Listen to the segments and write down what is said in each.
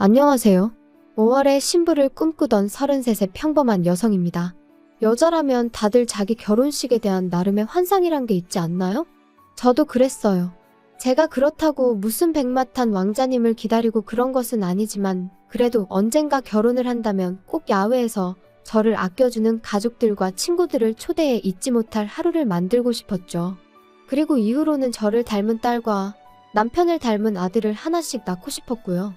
안녕하세요. 5월에 신부를 꿈꾸던 33의 평범한 여성입니다. 여자라면 다들 자기 결혼식에 대한 나름의 환상이란 게 있지 않나요? 저도 그랬어요. 제가 그렇다고 무슨 백마탄 왕자님을 기다리고 그런 것은 아니지만 그래도 언젠가 결혼을 한다면 꼭 야외에서 저를 아껴주는 가족들과 친구들을 초대해 잊지 못할 하루를 만들고 싶었죠. 그리고 이후로는 저를 닮은 딸과 남편을 닮은 아들을 하나씩 낳고 싶었고요.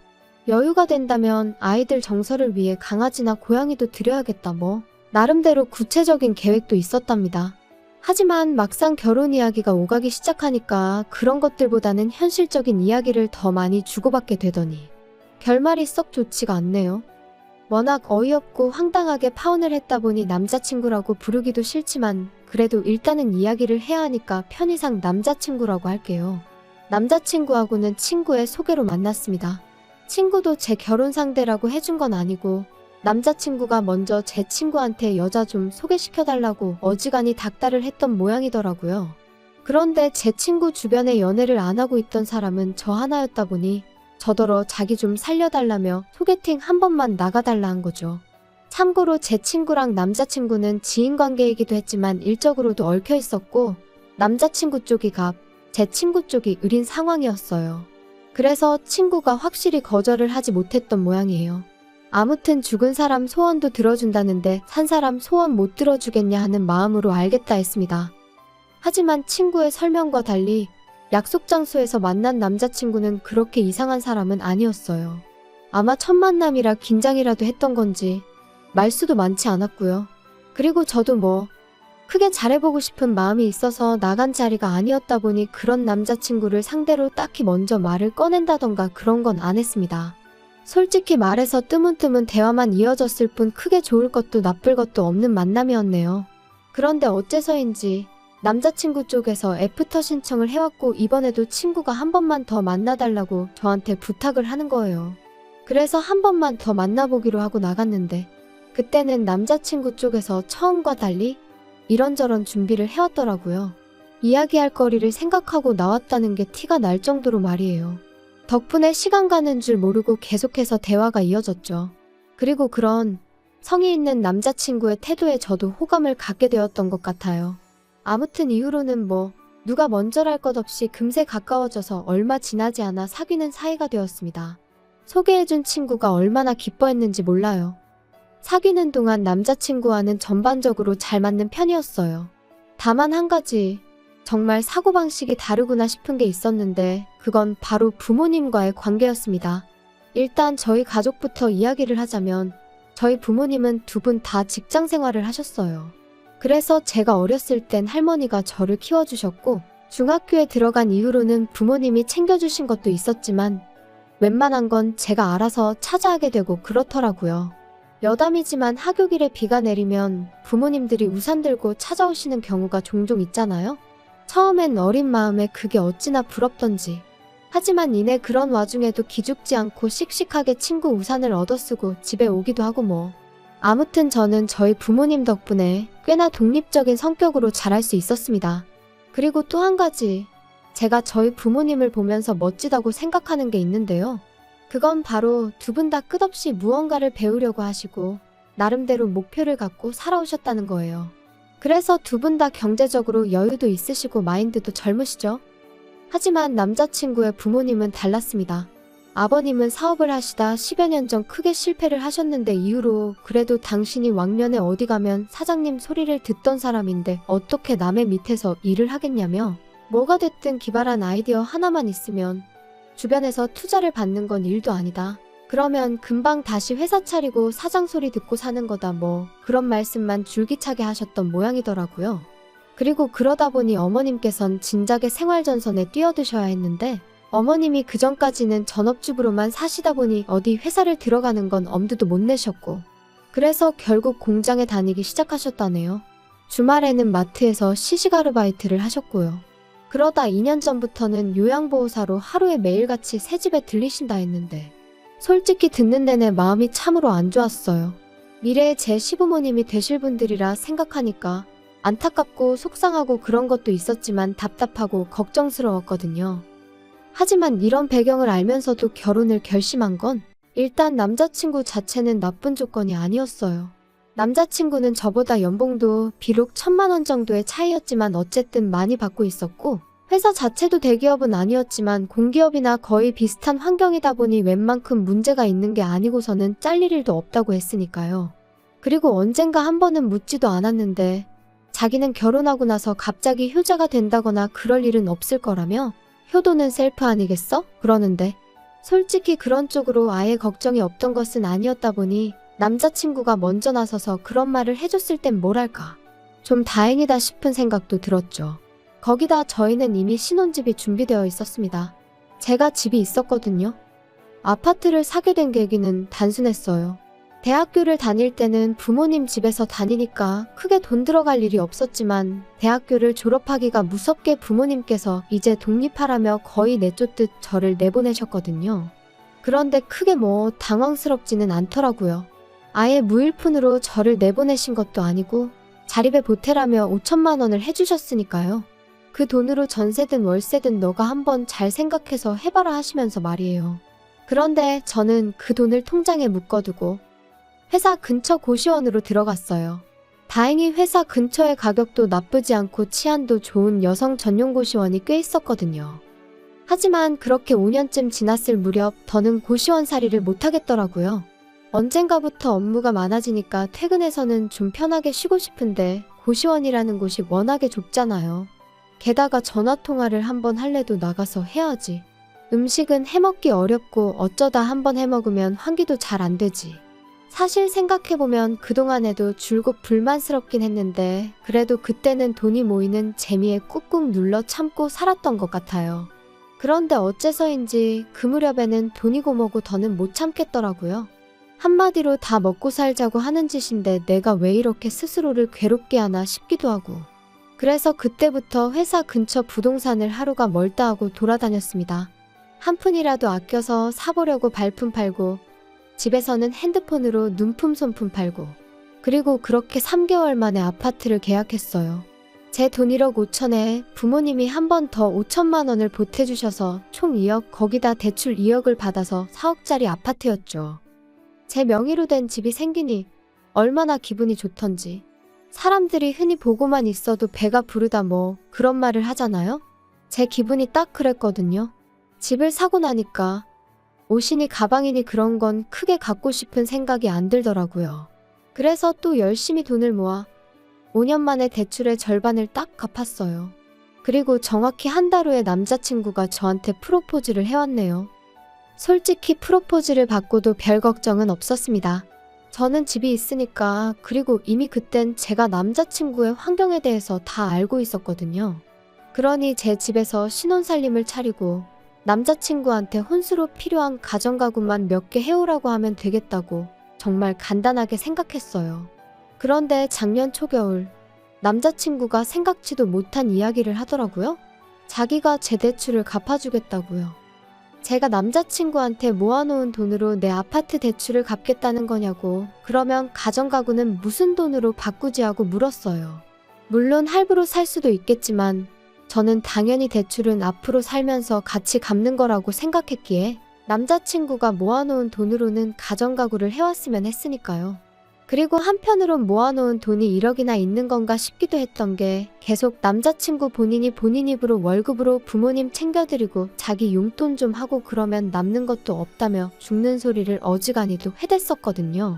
여유가 된다면 아이들 정서를 위해 강아지나 고양이도 드려야겠다 나름대로 구체적인 계획도 있었답니다. 하지만 막상 결혼 이야기가 오가기 시작하니까 그런 것들보다는 현실적인 이야기를 더 많이 주고받게 되더니 결말이 썩 좋지가 않네요. 워낙 어이없고 황당하게 파혼을 했다 보니 남자친구라고 부르기도 싫지만 그래도 일단은 이야기를 해야 하니까 편의상 남자친구라고 할게요. 남자친구하고는 친구의 소개로 만났습니다. 친구도 제 결혼 상대라고 해준 건 아니고 남자친구가 먼저 제 친구한테 여자 좀 소개시켜달라고 어지간히 닥달을 했던 모양이더라고요. 그런데 제 친구 주변에 연애를 안 하고 있던 사람은 저 하나였다 보니 저더러 자기 좀 살려달라며 소개팅 한 번만 나가달라 한 거죠. 참고로 제 친구랑 남자친구는 지인관계이기도 했지만 일적으로도 얽혀 있었고 남자친구 쪽이 갑, 제 친구 쪽이 을인 상황이었어요. 그래서 친구가 확실히 거절을 하지 못했던 모양이에요. 아무튼 죽은 사람 소원도 들어준다는데 산 사람 소원 못 들어주겠냐 하는 마음으로 알겠다 했습니다. 하지만 친구의 설명과 달리 약속 장소에서 만난 남자친구는 그렇게 이상한 사람은 아니었어요. 아마 첫 만남이라 긴장이라도 했던 건지 말수도 많지 않았고요. 그리고 저도 크게 잘해보고 싶은 마음이 있어서 나간 자리가 아니었다 보니 그런 남자친구를 상대로 딱히 먼저 말을 꺼낸다던가 그런 건 안 했습니다. 솔직히 말해서 뜨문뜨문 대화만 이어졌을 뿐 크게 좋을 것도 나쁠 것도 없는 만남이었네요. 그런데 어째서인지 남자친구 쪽에서 애프터 신청을 해왔고 이번에도 친구가 한 번만 더 만나달라고 저한테 부탁을 하는 거예요. 그래서 한 번만 더 만나보기로 하고 나갔는데 그때는 남자친구 쪽에서 처음과 달리 이런저런 준비를 해왔더라고요. 이야기할 거리를 생각하고 나왔다는 게 티가 날 정도로 말이에요. 덕분에 시간 가는 줄 모르고 계속해서 대화가 이어졌죠. 그리고 그런 성의 있는 남자친구의 태도에 저도 호감을 갖게 되었던 것 같아요. 아무튼 이후로는 누가 먼저랄 것 없이 금세 가까워져서 얼마 지나지 않아 사귀는 사이가 되었습니다. 소개해준 친구가 얼마나 기뻐했는지 몰라요. 사귀는 동안 남자친구와는 전반적으로 잘 맞는 편이었어요. 다만 한 가지 정말 사고방식이 다르구나 싶은 게 있었는데 그건 바로 부모님과의 관계였습니다. 일단 저희 가족부터 이야기를 하자면 저희 부모님은 두 분 다 직장 생활을 하셨어요. 그래서 제가 어렸을 땐 할머니가 저를 키워주셨고 중학교에 들어간 이후로는 부모님이 챙겨주신 것도 있었지만 웬만한 건 제가 알아서 찾아하게 되고 그렇더라고요. 여담이지만 하교길에 비가 내리면 부모님들이 우산 들고 찾아오시는 경우가 종종 있잖아요. 처음엔 어린 마음에 그게 어찌나 부럽던지. 하지만 이내 그런 와중에도 기죽지 않고 씩씩하게 친구 우산을 얻어쓰고 집에 오기도 하고 아무튼 저는 저희 부모님 덕분에 꽤나 독립적인 성격으로 자랄 수 있었습니다. 그리고 또 한 가지, 제가 저희 부모님을 보면서 멋지다고 생각하는 게 있는데요. 그건 바로 두 분 다 끝없이 무언가를 배우려고 하시고 나름대로 목표를 갖고 살아오셨다는 거예요. 그래서 두 분 다 경제적으로 여유도 있으시고 마인드도 젊으시죠? 하지만 남자친구의 부모님은 달랐습니다. 아버님은 사업을 하시다 10여 년 전 크게 실패를 하셨는데 이후로 그래도 당신이 왕년에 어디 가면 사장님 소리를 듣던 사람인데 어떻게 남의 밑에서 일을 하겠냐며 뭐가 됐든 기발한 아이디어 하나만 있으면 주변에서 투자를 받는 건 일도 아니다. 그러면 금방 다시 회사 차리고 사장 소리 듣고 사는 거다 그런 말씀만 줄기차게 하셨던 모양이더라고요. 그리고 그러다 보니 어머님께선 진작에 생활전선에 뛰어드셔야 했는데 어머님이 그전까지는 전업주부로만 사시다 보니 어디 회사를 들어가는 건 엄두도 못 내셨고 그래서 결국 공장에 다니기 시작하셨다네요. 주말에는 마트에서 시식 아르바이트를 하셨고요. 그러다 2년 전부터는 요양보호사로 하루에 매일같이 새집에 들리신다 했는데 솔직히 듣는 내내 마음이 참으로 안 좋았어요. 미래의 제 시부모님이 되실 분들이라 생각하니까 안타깝고 속상하고 그런 것도 있었지만 답답하고 걱정스러웠거든요. 하지만 이런 배경을 알면서도 결혼을 결심한 건 일단 남자친구 자체는 나쁜 조건이 아니었어요. 남자친구는 저보다 연봉도 비록 1,000만 원 정도의 차이였지만 어쨌든 많이 받고 있었고, 회사 자체도 대기업은 아니었지만 공기업이나 거의 비슷한 환경이다 보니 웬만큼 문제가 있는 게 아니고서는 잘릴 일도 없다고 했으니까요. 그리고 언젠가 한 번은 묻지도 않았는데 자기는 결혼하고 나서 갑자기 효자가 된다거나 그럴 일은 없을 거라며 효도는 셀프 아니겠어? 그러는데 솔직히 그런 쪽으로 아예 걱정이 없던 것은 아니었다 보니 남자친구가 먼저 나서서 그런 말을 해줬을 땐 뭐랄까 좀 다행이다 싶은 생각도 들었죠. 거기다 저희는 이미 신혼집이 준비되어 있었습니다. 제가 집이 있었거든요. 아파트를 사게 된 계기는 단순했어요. 대학교를 다닐 때는 부모님 집에서 다니니까 크게 돈 들어갈 일이 없었지만 대학교를 졸업하기가 무섭게 부모님께서 이제 독립하라며 거의 내쫓듯 저를 내보내셨거든요. 그런데 크게 뭐 당황스럽지는 않더라고요. 아예 무일푼으로 저를 내보내신 것도 아니고 자립에 보태라며 5천만 원을 해주셨으니까요. 그 돈으로 전세든 월세든 너가 한번 잘 생각해서 해봐라 하시면서 말이에요. 그런데 저는 그 돈을 통장에 묶어두고 회사 근처 고시원으로 들어갔어요. 다행히 회사 근처의 가격도 나쁘지 않고 치안도 좋은 여성 전용 고시원이 꽤 있었거든요. 하지만 그렇게 5년쯤 지났을 무렵 더는 고시원살이를 못하겠더라고요. 언젠가부터 업무가 많아지니까 퇴근해서는 좀 편하게 쉬고 싶은데 고시원이라는 곳이 워낙에 좁잖아요. 게다가 전화통화를 한번 할래도 나가서 해야지. 음식은 해먹기 어렵고 어쩌다 한번 해먹으면 환기도 잘 안 되지. 사실 생각해보면 그동안에도 줄곧 불만스럽긴 했는데 그래도 그때는 돈이 모이는 재미에 꾹꾹 눌러 참고 살았던 것 같아요. 그런데 어째서인지 그 무렵에는 돈이고 뭐고 더는 못 참겠더라고요. 한마디로 다 먹고 살자고 하는 짓인데 내가 왜 이렇게 스스로를 괴롭게 하나 싶기도 하고. 그래서 그때부터 회사 근처 부동산을 하루가 멀다 하고 돌아다녔습니다. 한 푼이라도 아껴서 사보려고 발품 팔고 집에서는 핸드폰으로 눈품 손품 팔고 그리고 그렇게 3개월 만에 아파트를 계약했어요. 제 돈 1억 5천에 부모님이 한 번 더 5천만 원을 보태주셔서 총 2억 거기다 대출 2억을 받아서 4억짜리 아파트였죠. 제 명의로 된 집이 생기니 얼마나 기분이 좋던지. 사람들이 흔히 보고만 있어도 배가 부르다 뭐 그런 말을 하잖아요. 제 기분이 딱 그랬거든요. 집을 사고 나니까 옷이니 가방이니 그런 건 크게 갖고 싶은 생각이 안 들더라고요. 그래서 또 열심히 돈을 모아 5년 만에 대출의 절반을 딱 갚았어요. 그리고 정확히 한 달 후에 남자친구가 저한테 프로포즈를 해왔네요. 솔직히 프로포즈를 받고도 별 걱정은 없었습니다. 저는 집이 있으니까 그리고 이미 그땐 제가 남자친구의 환경에 대해서 다 알고 있었거든요. 그러니 제 집에서 신혼살림을 차리고 남자친구한테 혼수로 필요한 가전가구만 몇 개 해오라고 하면 되겠다고 정말 간단하게 생각했어요. 그런데 작년 초겨울 남자친구가 생각지도 못한 이야기를 하더라고요. 자기가 제 대출을 갚아주겠다고요. 제가 남자친구한테 모아놓은 돈으로 내 아파트 대출을 갚겠다는 거냐고 그러면 가전가구는 무슨 돈으로 바꾸지 하고 물었어요. 물론 할부로 살 수도 있겠지만 저는 당연히 대출은 앞으로 살면서 같이 갚는 거라고 생각했기에 남자친구가 모아놓은 돈으로는 가전가구를 해왔으면 했으니까요. 그리고 한편으론 모아놓은 돈이 1억이나 있는 건가 싶기도 했던 게 계속 남자친구 본인이 본인 입으로 월급으로 부모님 챙겨드리고 자기 용돈 좀 하고 그러면 남는 것도 없다며 죽는 소리를 어지간히도 해댔었거든요.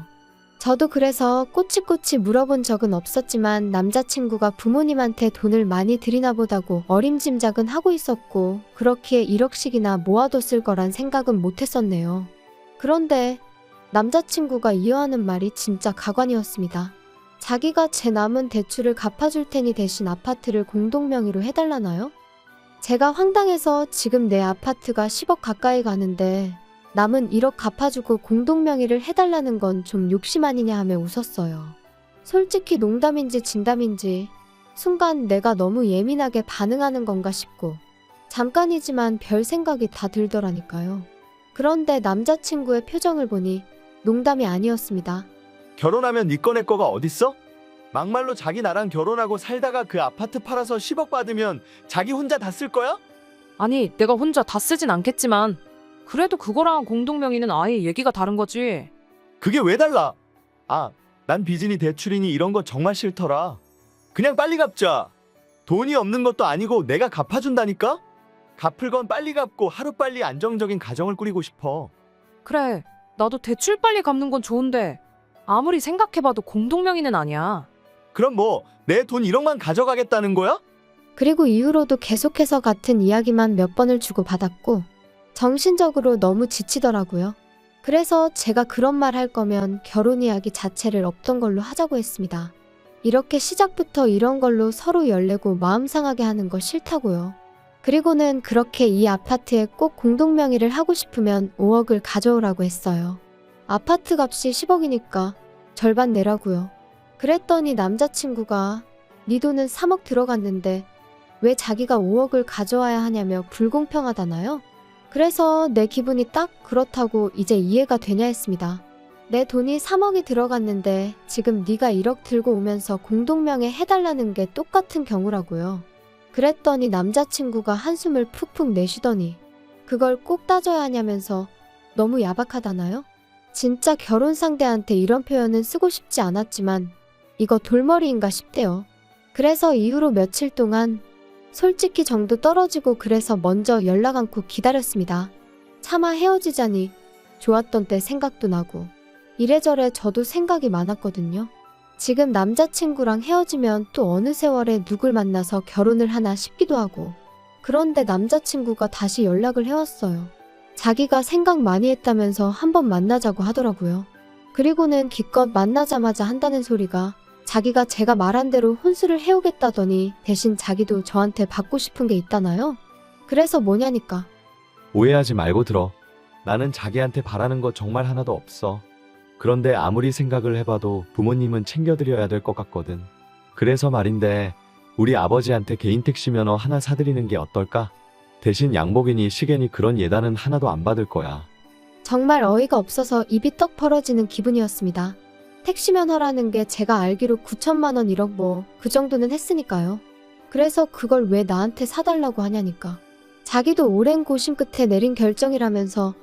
저도 그래서 꼬치꼬치 물어본 적은 없었지만 남자친구가 부모님한테 돈을 많이 드리나 보다고 어림짐작은 하고 있었고 그렇기에 1억씩이나 모아뒀을 거란 생각은 못했었네요. 그런데 남자친구가 이어하는 말이 진짜 가관이었습니다. 자기가 제 남은 대출을 갚아줄 테니 대신 아파트를 공동명의로 해달라나요? 제가 황당해서 지금 내 아파트가 10억 가까이 가는데 남은 1억 갚아주고 공동명의를 해달라는 건 좀 욕심 아니냐 하며 웃었어요. 솔직히 농담인지 진담인지 순간 내가 너무 예민하게 반응하는 건가 싶고 잠깐이지만 별 생각이 다 들더라니까요. 그런데 남자친구의 표정을 보니 농담이 아니었습니다. 결혼하면 네 거 내 거가 어딨어? 막말로 자기 나랑 결혼하고 살다가 그 아파트 팔아서 10억 받으면 자기 혼자 다 쓸 거야? 아니, 내가 혼자 다 쓰진 않겠지만 그래도 그거랑 공동명의는 아예 얘기가 다른 거지. 그게 왜 달라? 난 빚이니 대출이니 이런 거 정말 싫더라. 그냥 빨리 갚자. 돈이 없는 것도 아니고 내가 갚아준다니까? 갚을 건 빨리 갚고 하루빨리 안정적인 가정을 꾸리고 싶어. 그래, 나도 대출 빨리 갚는 건 좋은데 아무리 생각해봐도 공동명의는 아니야. 그럼 뭐 내 돈 1억만 가져가겠다는 거야? 그리고 이후로도 계속해서 같은 이야기만 몇 번을 주고받았고 정신적으로 너무 지치더라고요. 그래서 제가 그런 말 할 거면 결혼 이야기 자체를 없던 걸로 하자고 했습니다. 이렇게 시작부터 이런 걸로 서로 열내고 마음 상하게 하는 거 싫다고요. 그리고는 그렇게 이 아파트에 꼭 공동명의를 하고 싶으면 5억을 가져오라고 했어요. 아파트 값이 10억이니까 절반 내라고요. 그랬더니 남자친구가 네 돈은 3억 들어갔는데 왜 자기가 5억을 가져와야 하냐며 불공평하다나요? 그래서 내 기분이 딱 그렇다고 이제 이해가 되냐 했습니다. 내 돈이 3억이 들어갔는데 지금 네가 1억 들고 오면서 공동명의 해달라는 게 똑같은 경우라고요. 그랬더니 남자친구가 한숨을 푹푹 내쉬더니 그걸 꼭 따져야 하냐면서 너무 야박하다나요? 진짜 결혼 상대한테 이런 표현은 쓰고 싶지 않았지만 이거 돌머리인가 싶대요. 그래서 이후로 며칠 동안 솔직히 정도 떨어지고 그래서 먼저 연락 않고 기다렸습니다. 차마 헤어지자니 좋았던 때 생각도 나고 이래저래 저도 생각이 많았거든요. 지금 남자친구랑 헤어지면 또 어느 세월에 누굴 만나서 결혼을 하나 싶기도 하고 그런데 남자친구가 다시 연락을 해왔어요. 자기가 생각 많이 했다면서 한번 만나자고 하더라고요. 그리고는 기껏 만나자마자 한다는 소리가 자기가 제가 말한 대로 혼수를 해오겠다더니 대신 자기도 저한테 받고 싶은 게 있다나요? 그래서 뭐냐니까. 오해하지 말고 들어. 나는 자기한테 바라는 거 정말 하나도 없어. 그런데 아무리 생각을 해봐도 부모님은 챙겨드려야 될 것 같거든. 그래서 말인데 우리 아버지한테 개인 택시 면허 하나 사드리는 게 어떨까? 대신 양복이니 시계니 그런 예단은 하나도 안 받을 거야. 정말 어이가 없어서 입이 떡 벌어지는 기분이었습니다. 택시 면허라는 게 제가 알기로 9천만 원 1억 뭐 그 정도는 했으니까요. 그래서 그걸 왜 나한테 사달라고 하냐니까. 자기도 오랜 고심 끝에 내린 결정이라면서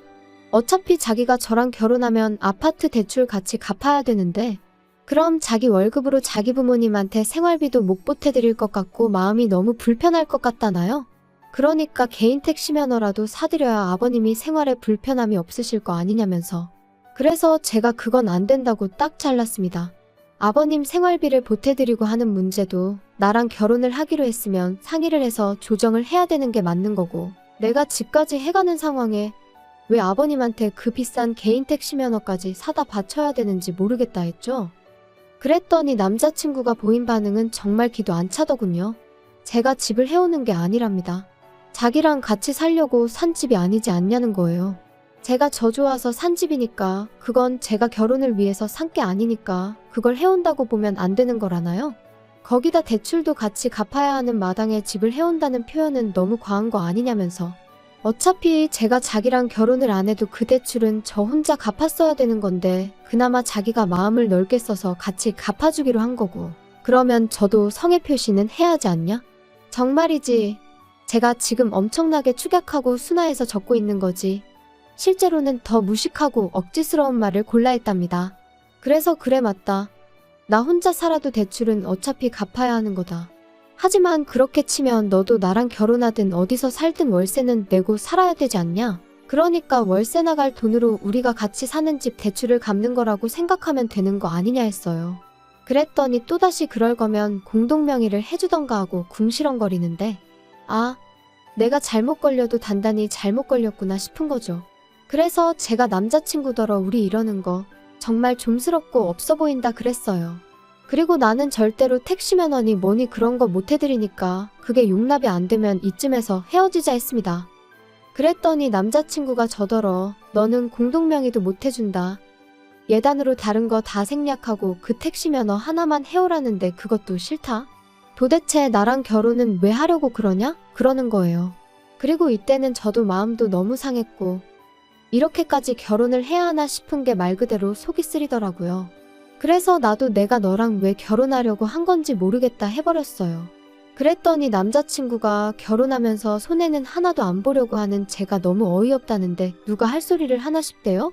어차피 자기가 저랑 결혼하면 아파트 대출 같이 갚아야 되는데 그럼 자기 월급으로 자기 부모님한테 생활비도 못 보태드릴 것 같고 마음이 너무 불편할 것 같다나요? 그러니까 개인 택시 면허라도 사드려야 아버님이 생활에 불편함이 없으실 거 아니냐면서. 그래서 제가 그건 안 된다고 딱 잘랐습니다. 아버님 생활비를 보태드리고 하는 문제도 나랑 결혼을 하기로 했으면 상의를 해서 조정을 해야 되는 게 맞는 거고 내가 집까지 해가는 상황에 왜 아버님한테 그 비싼 개인 택시 면허까지 사다 바쳐야 되는지 모르겠다 했죠. 그랬더니 남자친구가 보인 반응은 정말 기도 안 차더군요. 제가 집을 해오는 게 아니랍니다. 자기랑 같이 살려고 산 집이 아니지 않냐는 거예요. 제가 저 좋아서 산 집이니까 그건 제가 결혼을 위해서 산 게 아니니까 그걸 해온다고 보면 안 되는 거라나요? 거기다 대출도 같이 갚아야 하는 마당에 집을 해온다는 표현은 너무 과한 거 아니냐면서. 어차피 제가 자기랑 결혼을 안 해도 그 대출은 저 혼자 갚았어야 되는 건데 그나마 자기가 마음을 넓게 써서 같이 갚아주기로 한 거고 그러면 저도 성의 표시는 해야 하지 않냐? 정말이지. 제가 지금 엄청나게 축약하고 순화해서 적고 있는 거지. 실제로는 더 무식하고 억지스러운 말을 골라 했답니다. 그래서 그래 맞다. 나 혼자 살아도 대출은 어차피 갚아야 하는 거다. 하지만 그렇게 치면 너도 나랑 결혼하든 어디서 살든 월세는 내고 살아야 되지 않냐? 그러니까 월세 나갈 돈으로 우리가 같이 사는 집 대출을 갚는 거라고 생각하면 되는 거 아니냐 했어요. 그랬더니 또다시 그럴 거면 공동명의를 해주던가 하고 궁시렁거리는데 내가 잘못 걸려도 단단히 잘못 걸렸구나 싶은 거죠. 그래서 제가 남자친구더러 우리 이러는 거 정말 좀스럽고 없어 보인다 그랬어요. 그리고 나는 절대로 택시 면허니 뭐니 그런 거 못 해드리니까 그게 용납이 안 되면 이쯤에서 헤어지자 했습니다. 그랬더니 남자친구가 저더러 너는 공동명의도 못 해준다. 예단으로 다른 거 다 생략하고 그 택시 면허 하나만 해오라는데 그것도 싫다. 도대체 나랑 결혼은 왜 하려고 그러냐? 그러는 거예요. 그리고 이때는 저도 마음도 너무 상했고 이렇게까지 결혼을 해야 하나 싶은 게 말 그대로 속이 쓰리더라고요. 그래서 나도 내가 너랑 왜 결혼하려고 한 건지 모르겠다 해버렸어요. 그랬더니 남자친구가 결혼하면서 손해는 하나도 안 보려고 하는 제가 너무 어이없다는데 누가 할 소리를 하나 싶대요?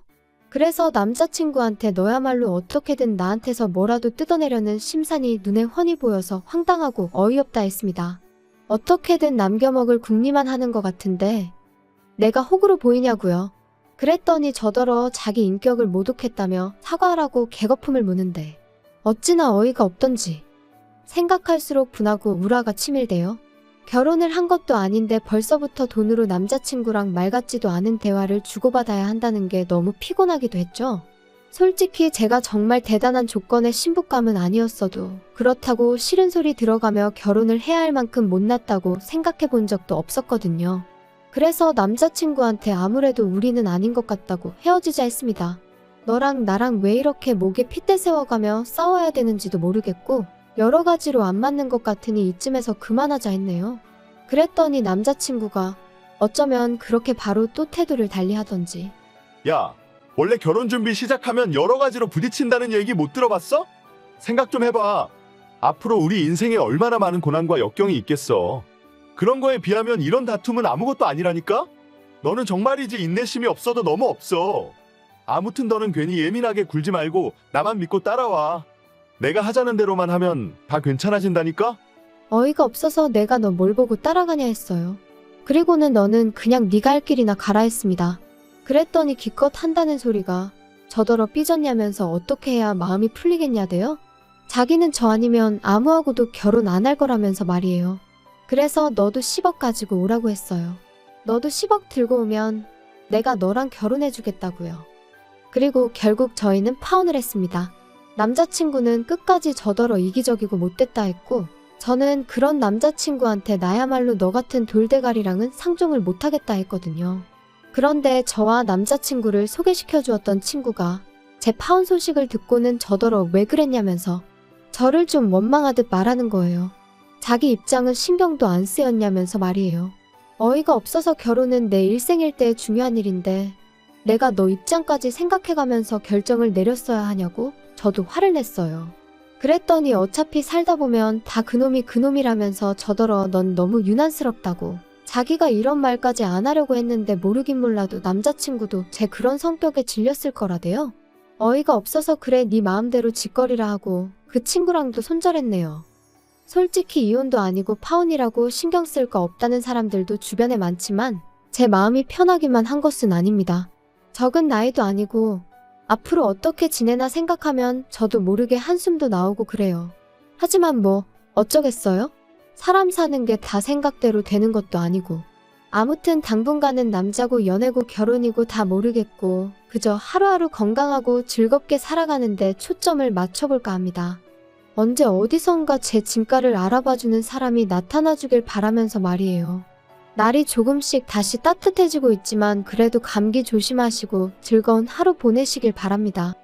그래서 남자친구한테 너야말로 어떻게든 나한테서 뭐라도 뜯어내려는 심산이 눈에 훤히 보여서 황당하고 어이없다 했습니다. 어떻게든 남겨먹을 궁리만 하는 것 같은데 내가 호구로 보이냐고요. 그랬더니 저더러 자기 인격을 모독했다며 사과하라고 개거품을 무는데 어찌나 어이가 없던지 생각할수록 분하고 우라가 치밀대요. 결혼을 한 것도 아닌데 벌써부터 돈으로 남자친구랑 말 같지도 않은 대화를 주고받아야 한다는 게 너무 피곤하기도 했죠. 솔직히 제가 정말 대단한 조건의 신부감은 아니었어도 그렇다고 싫은 소리 들어가며 결혼을 해야 할 만큼 못났다고 생각해 본 적도 없었거든요. 그래서 남자친구한테 아무래도 우리는 아닌 것 같다고 헤어지자 했습니다. 너랑 나랑 왜 이렇게 목에 핏대 세워가며 싸워야 되는지도 모르겠고 여러 가지로 안 맞는 것 같으니 이쯤에서 그만하자 했네요. 그랬더니 남자친구가 어쩌면 그렇게 바로 또 태도를 달리하던지 야, 원래 결혼 준비 시작하면 여러 가지로 부딪힌다는 얘기 못 들어봤어? 생각 좀 해봐. 앞으로 우리 인생에 얼마나 많은 고난과 역경이 있겠어. 그런 거에 비하면 이런 다툼은 아무것도 아니라니까? 너는 정말이지 인내심이 없어도 너무 없어. 아무튼 너는 괜히 예민하게 굴지 말고 나만 믿고 따라와. 내가 하자는 대로만 하면 다 괜찮아진다니까? 어이가 없어서 내가 너 뭘 보고 따라가냐 했어요. 그리고는 너는 그냥 네가 할 길이나 가라 했습니다. 그랬더니 기껏 한다는 소리가 저더러 삐졌냐면서 어떻게 해야 마음이 풀리겠냐대요? 자기는 저 아니면 아무하고도 결혼 안 할 거라면서 말이에요. 그래서 너도 10억 가지고 오라고 했어요. 너도 10억 들고 오면 내가 너랑 결혼해주겠다고요. 그리고 결국 저희는 파혼을 했습니다. 남자친구는 끝까지 저더러 이기적이고 못됐다 했고 저는 그런 남자친구한테 나야말로 너 같은 돌대가리랑은 상종을 못하겠다 했거든요. 그런데 저와 남자친구를 소개시켜 주었던 친구가 제 파혼 소식을 듣고는 저더러 왜 그랬냐면서 저를 좀 원망하듯 말하는 거예요. 자기 입장은 신경도 안 쓰였냐면서 말이에요. 어이가 없어서 결혼은 내 일생일 때 중요한 일인데 내가 너 입장까지 생각해가면서 결정을 내렸어야 하냐고 저도 화를 냈어요. 그랬더니 어차피 살다 보면 다 그놈이라면서 저더러 넌 너무 유난스럽다고 자기가 이런 말까지 안 하려고 했는데 모르긴 몰라도 남자친구도 제 그런 성격에 질렸을 거라대요. 어이가 없어서 그래 네 마음대로 짓거리라 하고 그 친구랑도 손절했네요. 솔직히 이혼도 아니고 파혼이라고 신경 쓸 거 없다는 사람들도 주변에 많지만 제 마음이 편하기만 한 것은 아닙니다. 적은 나이도 아니고 앞으로 어떻게 지내나 생각하면 저도 모르게 한숨도 나오고 그래요. 하지만 뭐 어쩌겠어요? 사람 사는 게 다 생각대로 되는 것도 아니고 아무튼 당분간은 남자고 연애고 결혼이고 다 모르겠고 그저 하루하루 건강하고 즐겁게 살아가는데 초점을 맞춰볼까 합니다. 언제 어디선가 제 진가를 알아봐주는 사람이 나타나주길 바라면서 말이에요. 날이 조금씩 다시 따뜻해지고 있지만 그래도 감기 조심하시고 즐거운 하루 보내시길 바랍니다.